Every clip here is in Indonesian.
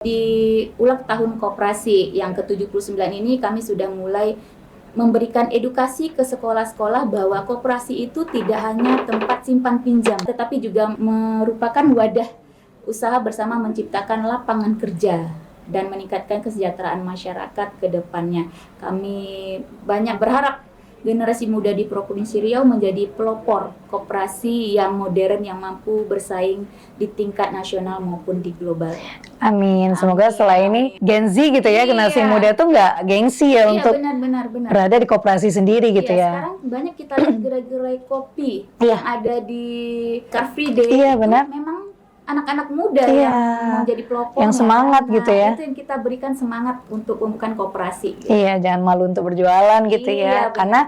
Di ulang tahun koperasi yang ke-79 ini kami sudah mulai memberikan edukasi ke sekolah-sekolah bahwa koperasi itu tidak hanya tempat simpan pinjam, tetapi juga merupakan wadah usaha bersama menciptakan lapangan kerja dan meningkatkan kesejahteraan masyarakat ke depannya. Kami banyak berharap generasi muda di Provinsi Riau menjadi pelopor koperasi yang modern yang mampu bersaing di tingkat nasional maupun di global. Amin. Semoga setelah ini Gen Z gitu ya, generasi muda tuh nggak gengsi ya untuk benar. berada di koperasi sendiri gitu ya. Sekarang banyak kita lihat gerai-gerai kopi yang ada di Car Free Day. Iya, benar. Memang anak-anak muda yang menjadi pelopor, yang semangat gitu ya. Itu yang kita berikan semangat untuk pembukaan koperasi. Gitu. Iya, jangan malu untuk berjualan gitu ya. Karena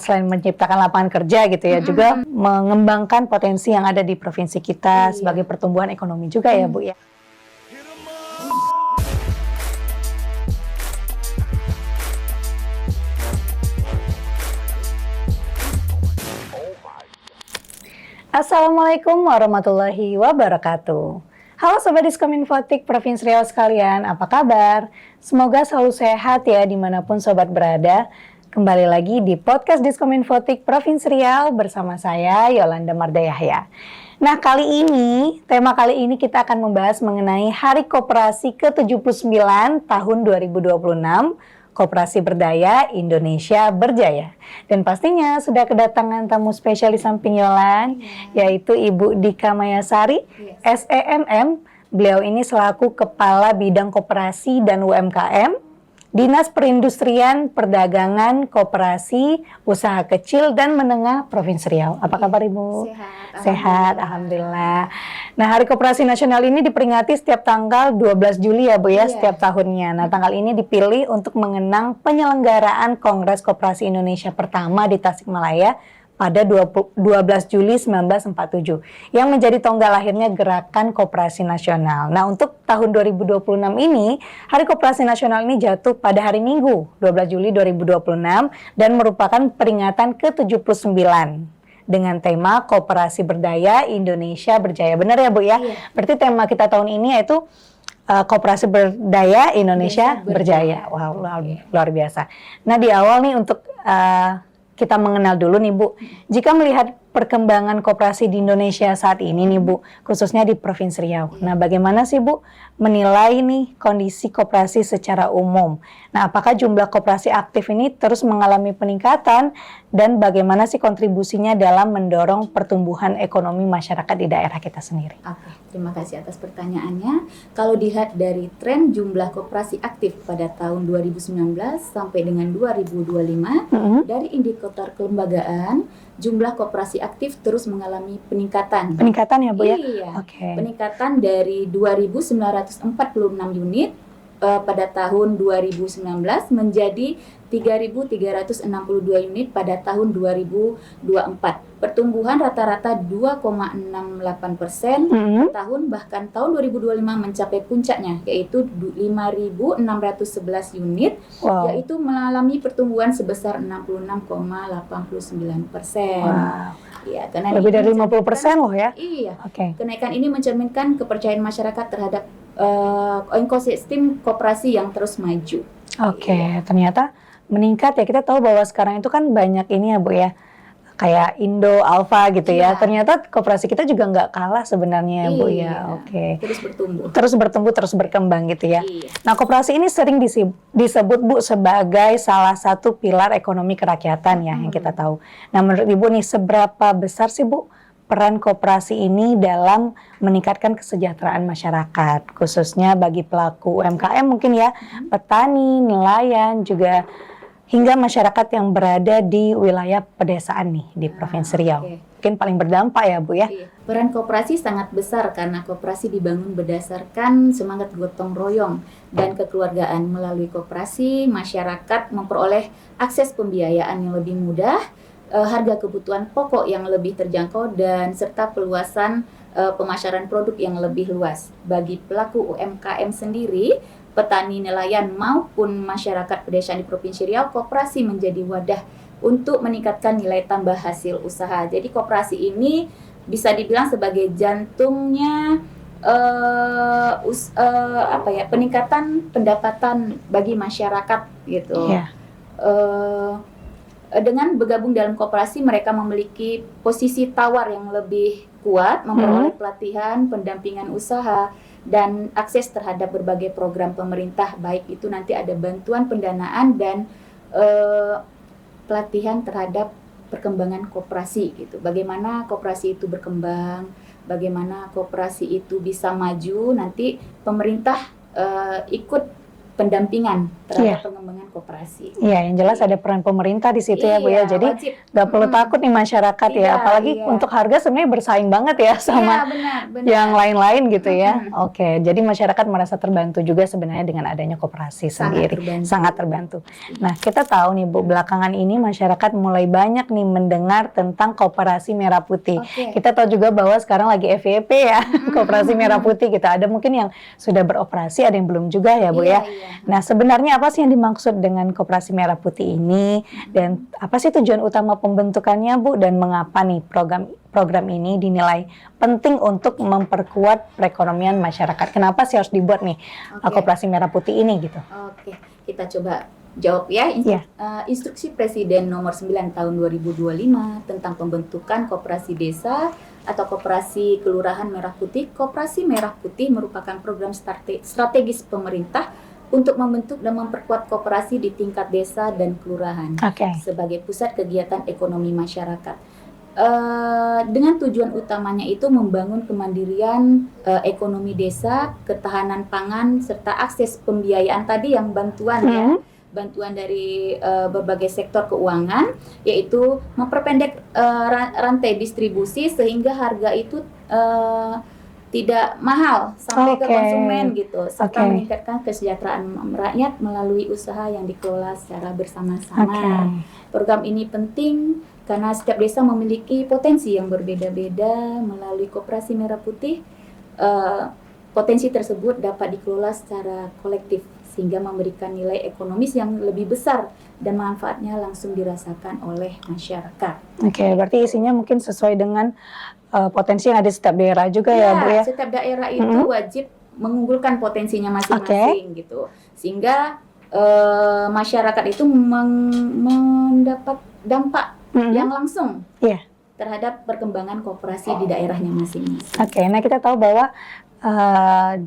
selain menciptakan lapangan kerja gitu ya, juga mengembangkan potensi yang ada di provinsi kita sebagai pertumbuhan ekonomi juga ya, Bu ya. Assalamualaikum warahmatullahi wabarakatuh. Halo Sobat Diskominfotik Provinsi Riau sekalian, apa kabar? Semoga selalu sehat ya dimanapun Sobat berada. Kembali lagi di podcast Diskominfotik Provinsi Riau bersama saya Yolanda Mardayahya. Nah tema kali ini kita akan membahas mengenai Hari Koperasi ke-79 tahun 2026, Koperasi Berdaya Indonesia Berjaya. Dan pastinya sudah kedatangan tamu spesial di samping Yolan, yaitu Ibu Dika Mayasari, SEMM. Beliau ini selaku Kepala Bidang Koperasi dan UMKM, Dinas Perindustrian, Perdagangan, Koperasi, Usaha Kecil dan Menengah Provinsi Riau. Apa kabar Ibu? Sehat, Alhamdulillah. Nah, Hari Koperasi Nasional ini diperingati setiap tanggal 12 Juli ya Bu ya, setiap tahunnya. Nah, tanggal ini dipilih untuk mengenang penyelenggaraan Kongres Koperasi Indonesia pertama di Tasikmalaya pada 12 Juli 1947 yang menjadi tonggak lahirnya Gerakan Koperasi Nasional. Nah, untuk tahun 2026 ini, Hari Koperasi Nasional ini jatuh pada hari Minggu, 12 Juli 2026 dan merupakan peringatan ke-79 dengan tema Koperasi Berdaya Indonesia Berjaya. Benar ya Bu ya? Berarti tema kita tahun ini yaitu Koperasi Berdaya Indonesia Berjaya. Wow, luar biasa. Nah, di awal nih untuk kita mengenal dulu nih Bu, jika melihat perkembangan koperasi di Indonesia saat ini nih Bu, khususnya di Provinsi Riau. Nah, bagaimana sih Bu menilai nih kondisi koperasi secara umum? Nah, apakah jumlah koperasi aktif ini terus mengalami peningkatan dan bagaimana sih kontribusinya dalam mendorong pertumbuhan ekonomi masyarakat di daerah kita sendiri? Oke, terima kasih atas pertanyaannya. Kalau dilihat dari tren jumlah koperasi aktif pada tahun 2019 sampai dengan 2025, dari indikator kelembagaan, jumlah koperasi aktif terus mengalami peningkatan. Peningkatan ya Bu ya? Iya, peningkatan dari 2.946 unit pada tahun 2019 menjadi 3.362 unit pada tahun 2024. Pertumbuhan rata-rata 2,68% per tahun, bahkan tahun 2025 mencapai puncaknya yaitu 5.611 unit, yaitu mengalami pertumbuhan sebesar 66,89%. Ya, lebih dari 50% loh ya? Iya. Kenaikan ini mencerminkan kepercayaan masyarakat terhadap ekosistem koperasi yang terus maju. Ternyata meningkat ya. Kita tahu bahwa sekarang itu kan banyak ini ya Bu ya, kayak Indo, Alfa gitu ya. Ternyata koperasi kita juga nggak kalah sebenarnya ya Bu ya. Terus bertumbuh, terus berkembang gitu ya. Nah, koperasi ini sering disebut Bu sebagai salah satu pilar ekonomi kerakyatan ya yang kita tahu. Nah, menurut Ibu nih seberapa besar sih Bu peran koperasi ini dalam meningkatkan kesejahteraan masyarakat, khususnya bagi pelaku UMKM mungkin ya, petani, nelayan, juga hingga masyarakat yang berada di wilayah pedesaan nih di Provinsi Riau. Mungkin paling berdampak ya Bu ya. Peran koperasi sangat besar karena koperasi dibangun berdasarkan semangat gotong royong dan kekeluargaan. Melalui koperasi, masyarakat memperoleh akses pembiayaan yang lebih mudah, harga kebutuhan pokok yang lebih terjangkau, dan serta peluasan pemasaran produk yang lebih luas. Bagi pelaku UMKM sendiri, petani, nelayan maupun masyarakat pedesaan di Provinsi Riau, koperasi menjadi wadah untuk meningkatkan nilai tambah hasil usaha. Jadi koperasi ini bisa dibilang sebagai jantungnya peningkatan pendapatan bagi masyarakat gitu. Iya. Dengan bergabung dalam koperasi, mereka memiliki posisi tawar yang lebih kuat, memperoleh pelatihan, pendampingan usaha, dan akses terhadap berbagai program pemerintah, baik itu nanti ada bantuan pendanaan dan pelatihan terhadap perkembangan koperasi gitu. Bagaimana koperasi itu berkembang, bagaimana koperasi itu bisa maju, nanti pemerintah ikut pendampingan terhadap pengembangan koperasi. Iya, yang jelas ada peran pemerintah di situ ya Bu ya. Jadi nggak perlu takut nih masyarakat ya, apalagi untuk harga sebenarnya bersaing banget ya sama benar. yang lain-lain gitu ya. Oke, jadi masyarakat merasa terbantu juga sebenarnya dengan adanya koperasi sendiri. Sangat terbantu. Nah, kita tahu nih Bu, belakangan ini masyarakat mulai banyak nih mendengar tentang Koperasi Merah Putih. Kita tahu juga bahwa sekarang lagi FYP ya, Koperasi Merah Putih gitu. Ada mungkin yang sudah beroperasi, ada yang belum juga ya Bu ya. Nah, sebenarnya apa sih yang dimaksud dengan Koperasi Merah Putih ini, dan apa sih tujuan utama pembentukannya Bu, dan mengapa nih program ini dinilai penting untuk memperkuat perekonomian masyarakat? Kenapa sih harus dibuat nih Koperasi Merah Putih ini gitu? Kita coba jawab ya. Instruksi Presiden nomor 9 tahun 2025 tentang pembentukan koperasi desa atau koperasi kelurahan Merah Putih. Koperasi Merah Putih merupakan program strategis pemerintah untuk membentuk dan memperkuat koperasi di tingkat desa dan kelurahan sebagai pusat kegiatan ekonomi masyarakat. Dengan tujuan utamanya itu membangun kemandirian ekonomi desa, ketahanan pangan, serta akses pembiayaan tadi yang bantuan bantuan dari berbagai sektor keuangan, yaitu memperpendek rantai distribusi sehingga harga itu tidak mahal sampai ke konsumen gitu, serta meningkatkan kesejahteraan rakyat melalui usaha yang dikelola secara bersama-sama. Program ini penting karena setiap desa memiliki potensi yang berbeda-beda. Melalui Koperasi Merah Putih, potensi tersebut dapat dikelola secara kolektif sehingga memberikan nilai ekonomis yang lebih besar dan manfaatnya langsung dirasakan oleh masyarakat. Berarti isinya mungkin sesuai dengan potensi yang ada di setiap daerah juga ya Bu ya? Setiap daerah itu wajib mengunggulkan potensinya masing-masing gitu, sehingga masyarakat itu mendapat dampak yang langsung terhadap perkembangan koperasi di daerahnya masing-masing. Nah kita tahu bahwa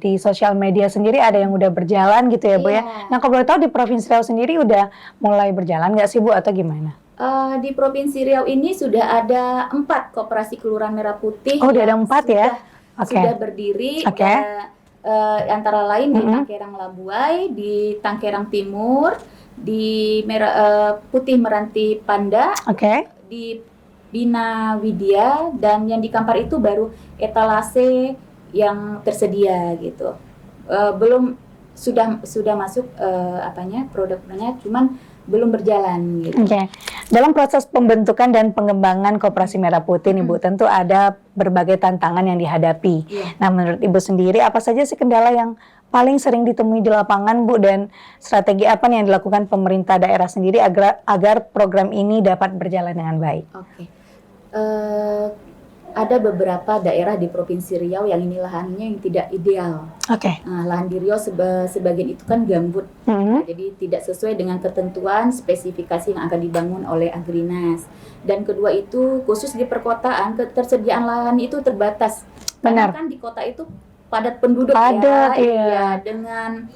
di sosial media sendiri ada yang udah berjalan gitu ya Bu ya. Nah kalau boleh tahu di Provinsi Riau sendiri udah mulai berjalan nggak sih Bu, atau gimana? Di Provinsi Riau ini sudah ada 4 koperasi kelurahan Merah Putih. Udah ada 4 ya? Sudah berdiri. Antara lain di Tangkerang Labuai, di Tangkerang Timur, di Putih Meranti Panda, di Bina Widya, dan yang di Kampar itu baru etalase yang tersedia gitu. Belum sudah masuk produknya, cuman belum berjalan gitu. Dalam proses pembentukan dan pengembangan Koperasi Merah Putih nih Bu, tentu ada berbagai tantangan yang dihadapi. Nah, menurut Ibu sendiri apa saja sih kendala yang paling sering ditemui di lapangan Bu, dan strategi apa nih yang dilakukan pemerintah daerah sendiri agar program ini dapat berjalan dengan baik? Ada beberapa daerah di Provinsi Riau yang ini lahannya yang tidak ideal. Lahan di Riau sebagian itu kan gambut, jadi tidak sesuai dengan ketentuan spesifikasi yang akan dibangun oleh Agrinas. Dan kedua itu khusus di perkotaan ketersediaan lahan itu terbatas. Karena kan di kota itu padat penduduk dengan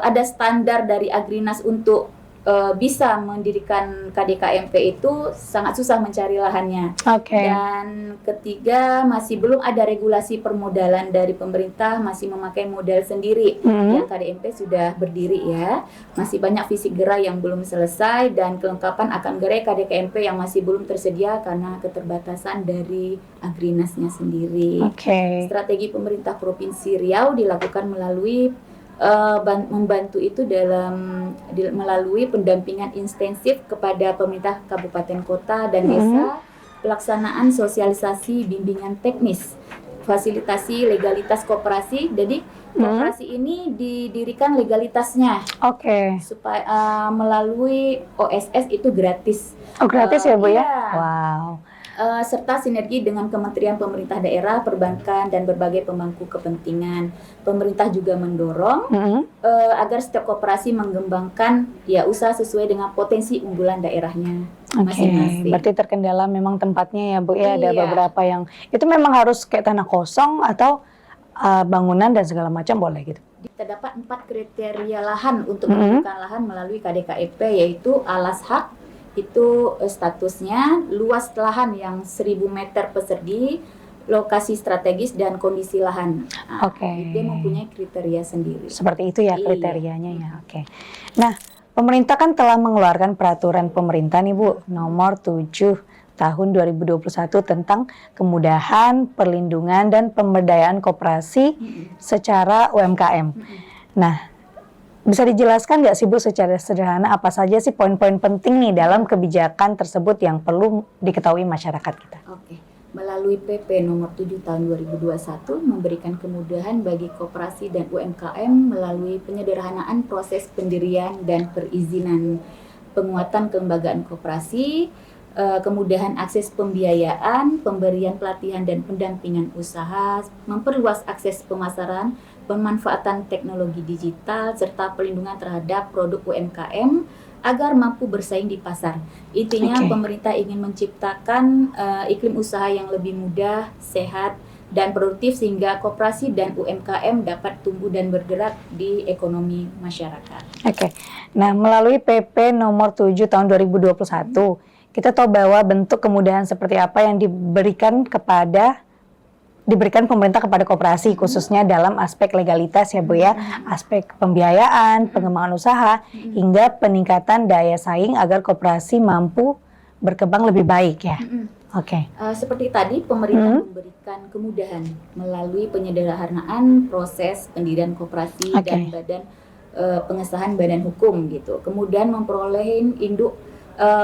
ada standar dari Agrinas untuk bisa mendirikan KDKMP itu sangat susah mencari lahannya. Dan ketiga, masih belum ada regulasi permodalan dari pemerintah, masih memakai modal sendiri. Yang KDMP sudah berdiri ya, masih banyak fisik gerai yang belum selesai, dan kelengkapan akan gerai KDKMP yang masih belum tersedia karena keterbatasan dari Agrinasnya sendiri. Strategi pemerintah Provinsi Riau dilakukan melalui membantu itu melalui pendampingan intensif kepada pemerintah kabupaten kota dan desa, pelaksanaan sosialisasi bimbingan teknis, fasilitasi legalitas koperasi. Jadi koperasi ini didirikan legalitasnya supaya melalui OSS itu gratis. Gratis ya Bu ya? Wow. serta sinergi dengan kementerian pemerintah daerah, perbankan, dan berbagai pemangku kepentingan. Pemerintah juga mendorong agar setiap koperasi mengembangkan ya usaha sesuai dengan potensi unggulan daerahnya masing-masing. Berarti terkendala memang tempatnya ya Bu ya, ada Iya. beberapa yang itu memang harus kayak tanah kosong atau bangunan dan segala macam boleh gitu. Terdapat 4 kriteria lahan untuk menentukan lahan melalui KDKEP, yaitu alas hak, itu statusnya, luas lahan yang 1000 meter persegi, lokasi strategis, dan kondisi lahan. Dia mempunyai kriteria sendiri. Seperti itu ya kriterianya ya. Oke. Nah, pemerintah kan telah mengeluarkan peraturan pemerintah nih Bu, nomor 7 tahun 2021 tentang kemudahan, perlindungan, dan pemberdayaan koperasi secara UMKM. Nah, bisa dijelaskan nggak sih Bu secara sederhana apa saja sih poin-poin penting nih dalam kebijakan tersebut yang perlu diketahui masyarakat kita? Oke. Melalui PP nomor 7 tahun 2021 memberikan kemudahan bagi koperasi dan UMKM melalui penyederhanaan proses pendirian dan perizinan, penguatan kelembagaan koperasi, kemudahan akses pembiayaan, pemberian pelatihan dan pendampingan usaha, memperluas akses pemasaran, pemanfaatan teknologi digital, serta perlindungan terhadap produk UMKM agar mampu bersaing di pasar. Intinya pemerintah ingin menciptakan iklim usaha yang lebih mudah, sehat, dan produktif sehingga koperasi dan UMKM dapat tumbuh dan bergerak di ekonomi masyarakat. Nah, melalui PP nomor 7 tahun 2021, kita tahu bahwa bentuk kemudahan seperti apa yang diberikan pemerintah kepada koperasi, khususnya dalam aspek legalitas ya Bu ya, aspek pembiayaan, pengembangan usaha, hingga peningkatan daya saing agar koperasi mampu berkembang lebih baik ya. Seperti tadi, pemerintah memberikan kemudahan melalui penyederhanaan proses pendirian koperasi dan badan pengesahan badan hukum gitu. Kemudian memperolehin induk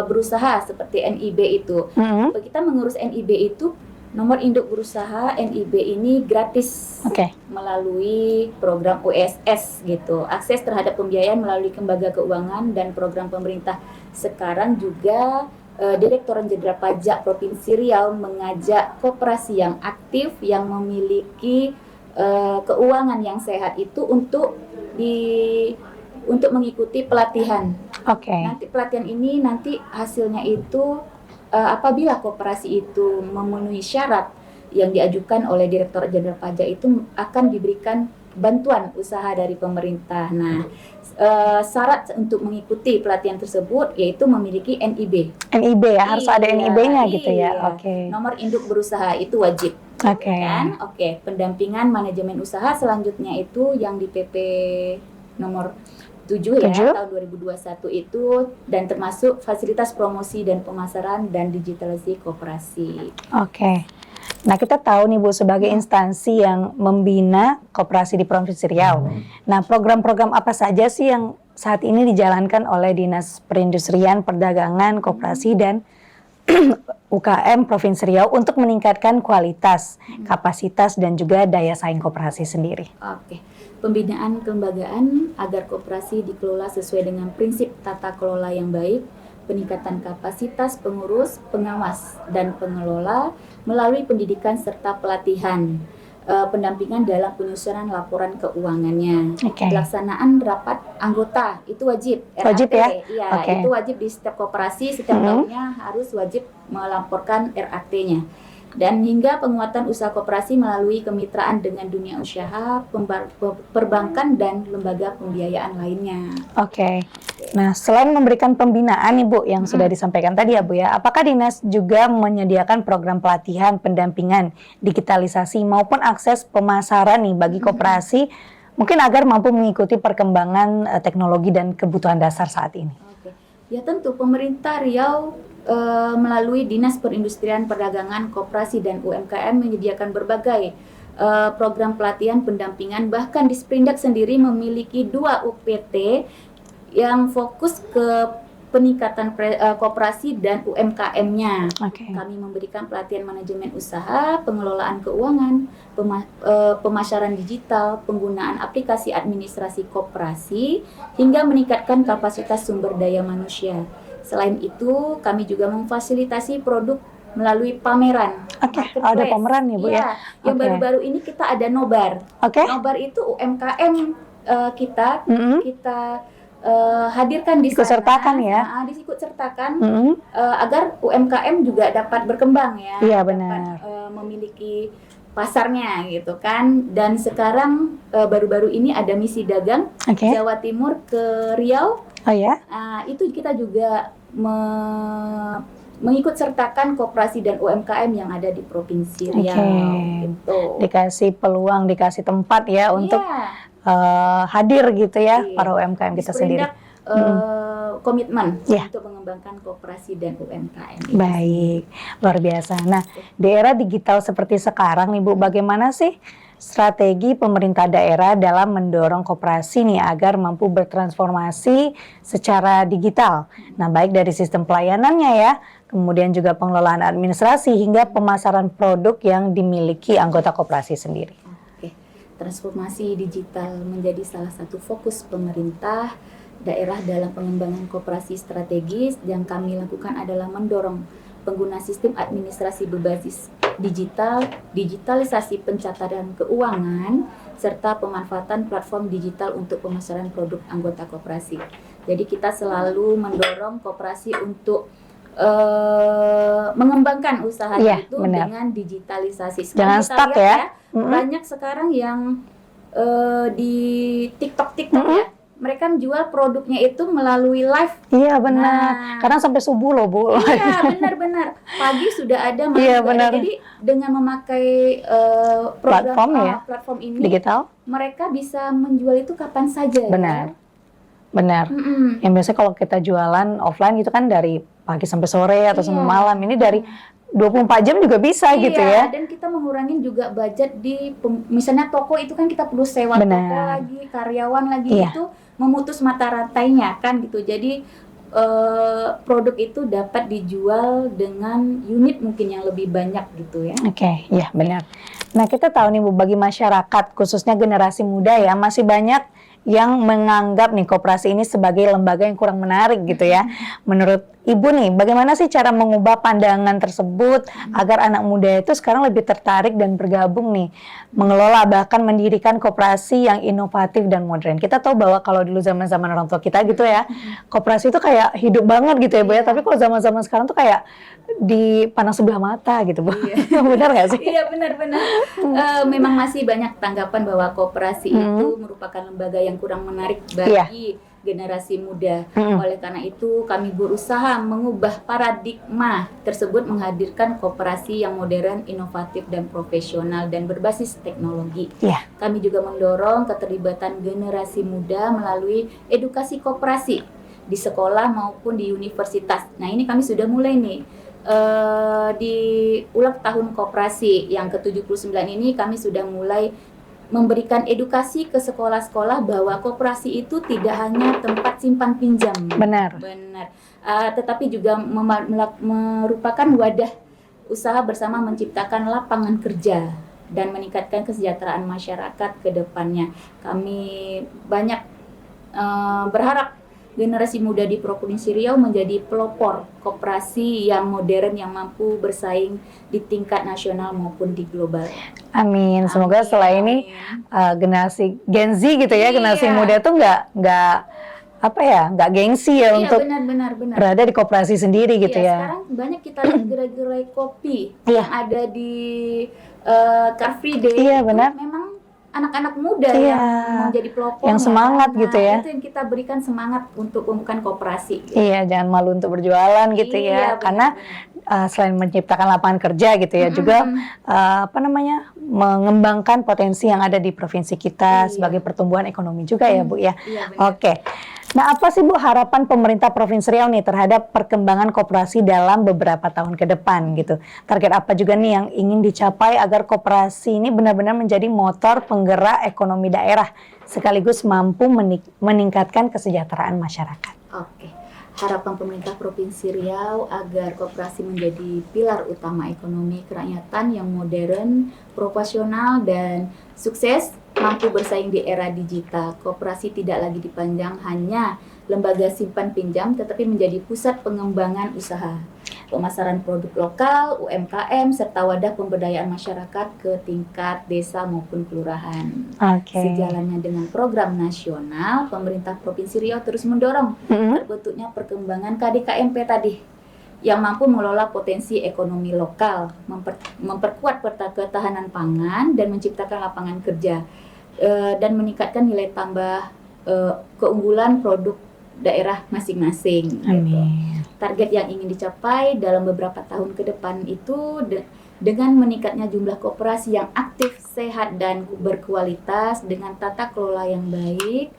berusaha seperti NIB itu. Kita mengurus NIB itu, nomor induk berusaha NIB ini gratis melalui program USS gitu. Akses terhadap pembiayaan melalui lembaga keuangan dan program pemerintah. Sekarang juga Direktorat Jenderal Pajak Provinsi Riau mengajak koperasi yang aktif yang memiliki keuangan yang sehat itu untuk mengikuti pelatihan. Nanti pelatihan ini nanti hasilnya itu apabila koperasi itu memenuhi syarat yang diajukan oleh Direktorat Jenderal Pajak itu akan diberikan bantuan usaha dari pemerintah. Nah, syarat untuk mengikuti pelatihan tersebut yaitu memiliki NIB. NIB ya, harus ada NIB-nya gitu ya. Nomor induk berusaha itu wajib. Pendampingan manajemen usaha selanjutnya itu yang di PP nomor 7 ya tahun 2021 itu, dan termasuk fasilitas promosi dan pemasaran dan digitalisasi koperasi. Nah, kita tahu nih Bu sebagai instansi yang membina koperasi di Provinsi Riau. Nah, program-program apa saja sih yang saat ini dijalankan oleh Dinas Perindustrian, Perdagangan, Koperasi dan UKM Provinsi Riau untuk meningkatkan kualitas, kapasitas dan juga daya saing koperasi sendiri? Pembinaan kelembagaan agar koperasi dikelola sesuai dengan prinsip tata kelola yang baik, peningkatan kapasitas pengurus, pengawas, dan pengelola melalui pendidikan serta pelatihan, pendampingan dalam penyusunan laporan keuangannya, pelaksanaan rapat anggota itu wajib. Wajib ya? Iya, itu wajib di setiap koperasi, setiap tahunnya harus wajib melaporkan RAT-nya. Dan hingga penguatan usaha koperasi melalui kemitraan dengan dunia usaha, perbankan, dan lembaga pembiayaan lainnya. Nah, selain memberikan pembinaan nih Bu yang sudah disampaikan tadi ya Bu ya, apakah Dinas juga menyediakan program pelatihan, pendampingan, digitalisasi maupun akses pemasaran nih bagi koperasi mungkin agar mampu mengikuti perkembangan teknologi dan kebutuhan dasar saat ini? Ya tentu pemerintah Riau melalui Dinas Perindustrian, Perdagangan, Koperasi, dan UMKM menyediakan berbagai program pelatihan pendampingan. Bahkan di Sprindak sendiri memiliki 2 UPT yang fokus ke peningkatan koperasi dan UMKM-nya. Kami memberikan pelatihan manajemen usaha, pengelolaan keuangan, pemasaran digital, penggunaan aplikasi administrasi koperasi, hingga meningkatkan kapasitas sumber daya manusia. Selain itu, kami juga memfasilitasi produk melalui pameran. Oke, ada pameran nih Bu ya. Yang Oke. baru-baru ini kita ada Nobar. Oke. Nobar itu UMKM kita hadirkan di Ikut sana. sertakan ya. Diikut sertakan agar UMKM juga dapat berkembang ya. Iya, dapat benar. memiliki pasarnya gitu kan. Dan sekarang baru-baru ini ada misi dagang Oke. Jawa Timur ke Riau. Oh ya. Itu kita juga mengikut sertakan koperasi dan UMKM yang ada di Provinsi Riau. Gitu. Dikasih peluang, dikasih tempat ya untuk hadir gitu ya para UMKM kita sendiri. Komitmen Iya. untuk mengembangkan koperasi dan UMKM. Baik, luar biasa. Nah, di era digital seperti sekarang nih Bu, bagaimana sih strategi pemerintah daerah dalam mendorong koperasi nih agar mampu bertransformasi secara digital? Nah, baik dari sistem pelayanannya ya, kemudian juga pengelolaan administrasi hingga pemasaran produk yang dimiliki anggota koperasi sendiri. Oke, transformasi digital menjadi salah satu fokus pemerintah daerah dalam pengembangan koperasi strategis. Yang kami lakukan adalah mendorong pengguna sistem administrasi berbasis digital, digitalisasi pencatatan keuangan, serta pemanfaatan platform digital untuk pemasaran produk anggota koperasi. Jadi kita selalu mendorong koperasi untuk mengembangkan usaha itu dengan digitalisasi. Jangan stuck ya. Banyak sekarang yang di TikTok ya. Mereka menjual produknya itu melalui live. Iya benar. Kadang sampai subuh loh Bu. Iya benar-benar. Pagi sudah ada. Iya benar. Jadi dengan memakai platform ini digital, mereka bisa menjual itu kapan saja. Benar. Benar. Yang biasanya kalau kita jualan offline gitu kan dari pagi sampai sore atau sampai malam. Ini dari 24 jam juga bisa gitu ya. Dan kita mengurangi juga budget di misalnya toko itu kan kita perlu sewa toko lagi, karyawan lagi, itu memutus mata rantainya kan gitu. Jadi produk itu dapat dijual dengan unit mungkin yang lebih banyak gitu ya. Oke, ya benar. Nah, kita tahu nih Bu, bagi masyarakat khususnya generasi muda ya masih banyak yang menganggap nih koperasi ini sebagai lembaga yang kurang menarik gitu ya. Menurut Ibu nih, bagaimana sih cara mengubah pandangan tersebut agar anak muda itu sekarang lebih tertarik dan bergabung nih mengelola bahkan mendirikan koperasi yang inovatif dan modern? Kita tahu bahwa kalau dulu zaman-zaman orang tua kita gitu ya, koperasi itu kayak hidup banget gitu ya Bu ya. Tapi kalau zaman-zaman sekarang tuh kayak dipandang sebelah mata gitu Bu. Benar nggak sih? Iya benar-benar. Memang masih banyak tanggapan bahwa koperasi itu merupakan lembaga yang kurang menarik bagi generasi muda. Oleh karena itu kami berusaha mengubah paradigma tersebut, menghadirkan koperasi yang modern, inovatif dan profesional dan berbasis teknologi. Kami juga mendorong keterlibatan generasi muda melalui edukasi koperasi di sekolah maupun di universitas. Nah, ini kami sudah mulai nih di ulang tahun koperasi yang ke-79 ini kami sudah mulai memberikan edukasi ke sekolah-sekolah bahwa koperasi itu tidak hanya tempat simpan pinjam. Benar. Tetapi juga merupakan wadah usaha bersama menciptakan lapangan kerja dan meningkatkan kesejahteraan masyarakat ke depannya. Kami banyak berharap generasi muda di Provinsi Riau menjadi pelopor koperasi yang modern yang mampu bersaing di tingkat nasional maupun di global. Amin. Semoga setelah ini generasi Gen Z gitu ya, generasi muda tuh nggak gengsi ya untuk benar. berada di koperasi sendiri gitu ya. Sekarang banyak kita lihat gerai-gerai kopi yang ada di Car Free Day. Iya benar. Memang anak-anak muda yang menjadi pelopor, yang semangat gitu ya. Itu yang kita berikan semangat untuk membuka koperasi. Gitu. Iya, jangan malu untuk berjualan gitu ya. Karena selain menciptakan lapangan kerja gitu ya, juga mengembangkan potensi yang ada di provinsi kita sebagai pertumbuhan ekonomi juga ya Bu ya. Oke. Nah, apa sih Bu harapan pemerintah Provinsi Riau nih terhadap perkembangan koperasi dalam beberapa tahun ke depan gitu? Target apa juga nih yang ingin dicapai agar koperasi ini benar-benar menjadi motor penggerak ekonomi daerah sekaligus mampu meningkatkan kesejahteraan masyarakat? Oke. Harapan pemerintah Provinsi Riau agar koperasi menjadi pilar utama ekonomi kerakyatan yang modern, profesional, dan sukses, mampu bersaing di era digital. Koperasi tidak lagi dipandang hanya lembaga simpan pinjam, tetapi menjadi pusat pengembangan usaha. pemasaran produk lokal, UMKM, serta wadah pemberdayaan masyarakat ke tingkat desa maupun kelurahan. Sejalannya dengan program nasional, pemerintah Provinsi Riau terus mendorong terbentuknya perkembangan KDKMP tadi yang mampu mengelola potensi ekonomi lokal, memperkuat ketahanan pangan dan menciptakan lapangan kerja, dan meningkatkan nilai tambah keunggulan produk daerah masing-masing. Gitu. Target yang ingin dicapai dalam beberapa tahun ke depan itu dengan meningkatnya jumlah koperasi yang aktif, sehat, dan berkualitas dengan tata kelola yang baik,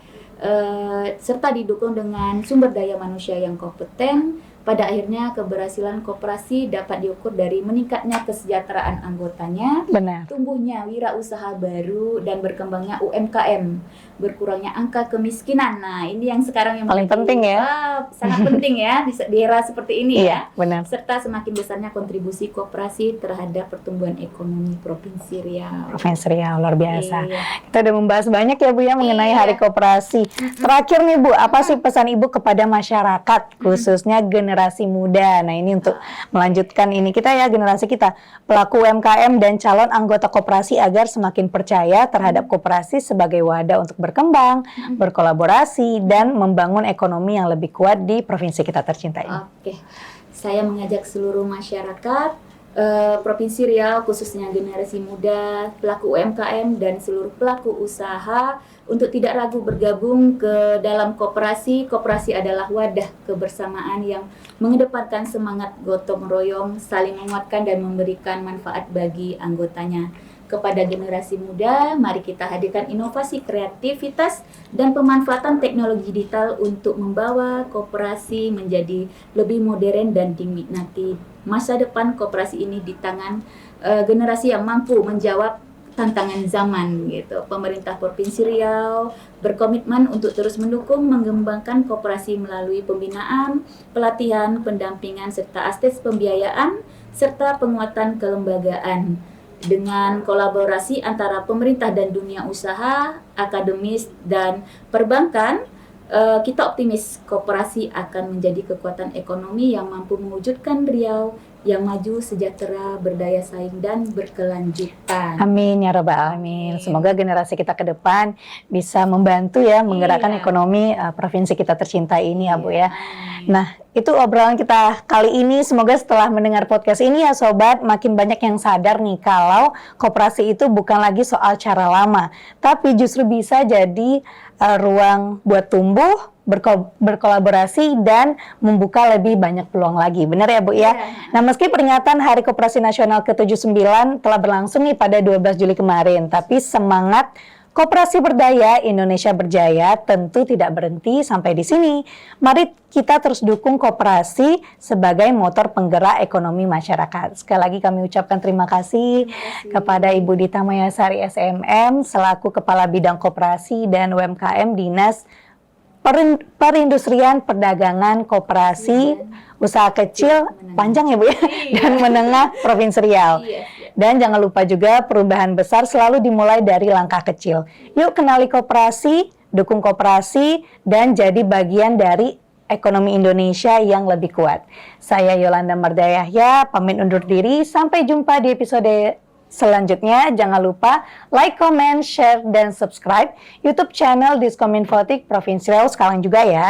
serta didukung dengan sumber daya manusia yang kompeten. Pada akhirnya keberhasilan koperasi dapat diukur dari meningkatnya kesejahteraan anggotanya, tumbuhnya wirausaha baru, dan berkembangnya UMKM, berkurangnya angka kemiskinan. Nah, ini yang sekarang yang paling penting ya. Sangat penting ya di era seperti ini ya. Benar. Serta semakin besarnya kontribusi koperasi terhadap pertumbuhan ekonomi Provinsi Riau. Provinsi Riau luar biasa. Kita udah membahas banyak ya Bu ya mengenai Hari Koperasi. Terakhir nih Bu, apa sih pesan Ibu kepada masyarakat khususnya generasi muda? Nah, ini untuk melanjutkan ini kita ya, generasi kita, pelaku UMKM dan calon anggota koperasi agar semakin percaya terhadap koperasi sebagai wadah untuk berkembang, berkolaborasi, dan membangun ekonomi yang lebih kuat di provinsi kita tercinta ini. Oke, saya mengajak seluruh masyarakat Provinsi Riau, khususnya generasi muda, pelaku UMKM, dan seluruh pelaku usaha untuk tidak ragu bergabung ke dalam koperasi. Koperasi adalah wadah kebersamaan yang mengedepankan semangat gotong royong, saling menguatkan dan memberikan manfaat bagi anggotanya. Kepada generasi muda, mari kita hadirkan inovasi, kreativitas, dan pemanfaatan teknologi digital untuk membawa koperasi menjadi lebih modern dan diminati. Masa depan koperasi ini di tangan generasi yang mampu menjawab tantangan zaman gitu. Pemerintah Provinsi Riau berkomitmen untuk terus mendukung mengembangkan koperasi melalui pembinaan, pelatihan, pendampingan, serta akses pembiayaan, serta penguatan kelembagaan. Dengan kolaborasi antara pemerintah dan dunia usaha, akademis, dan perbankan, kita optimis koperasi akan menjadi kekuatan ekonomi yang mampu mewujudkan Riau yang maju, sejahtera, berdaya saing, dan berkelanjutan. Amin ya rabbal alamin. Semoga generasi kita ke depan bisa membantu ya menggerakkan ekonomi provinsi kita tercinta ini ya Bu ya. Nah, itu obrolan kita kali ini. Semoga setelah mendengar podcast ini ya Sobat, makin banyak yang sadar nih kalau koperasi itu bukan lagi soal cara lama, tapi justru bisa jadi ruang buat tumbuh, berkolaborasi, dan membuka lebih banyak peluang lagi. Benar ya Bu ya? Nah, meski peringatan Hari Koperasi Nasional ke-79 telah berlangsung nih pada 12 Juli kemarin, tapi semangat Koperasi Berdaya Indonesia Berjaya tentu tidak berhenti sampai di sini. Mari kita terus dukung koperasi sebagai motor penggerak ekonomi masyarakat. Sekali lagi kami ucapkan terima kasih kepada Ibu Dita Mayasari SMM selaku Kepala Bidang Koperasi dan UMKM Dinas Perindustrian Perdagangan Koperasi Usaha Kecil panjang ya Bu ya, dan Menengah Provinsi Riau. Dan jangan lupa juga perubahan besar selalu dimulai dari langkah kecil. Yuk kenali koperasi, dukung koperasi, dan jadi bagian dari ekonomi Indonesia yang lebih kuat. Saya Yolanda Mardayahya, pamit undur diri. Sampai jumpa di episode selanjutnya. Jangan lupa like, comment, share, dan subscribe YouTube channel Diskominfotik Provinsi Riau sekarang juga ya.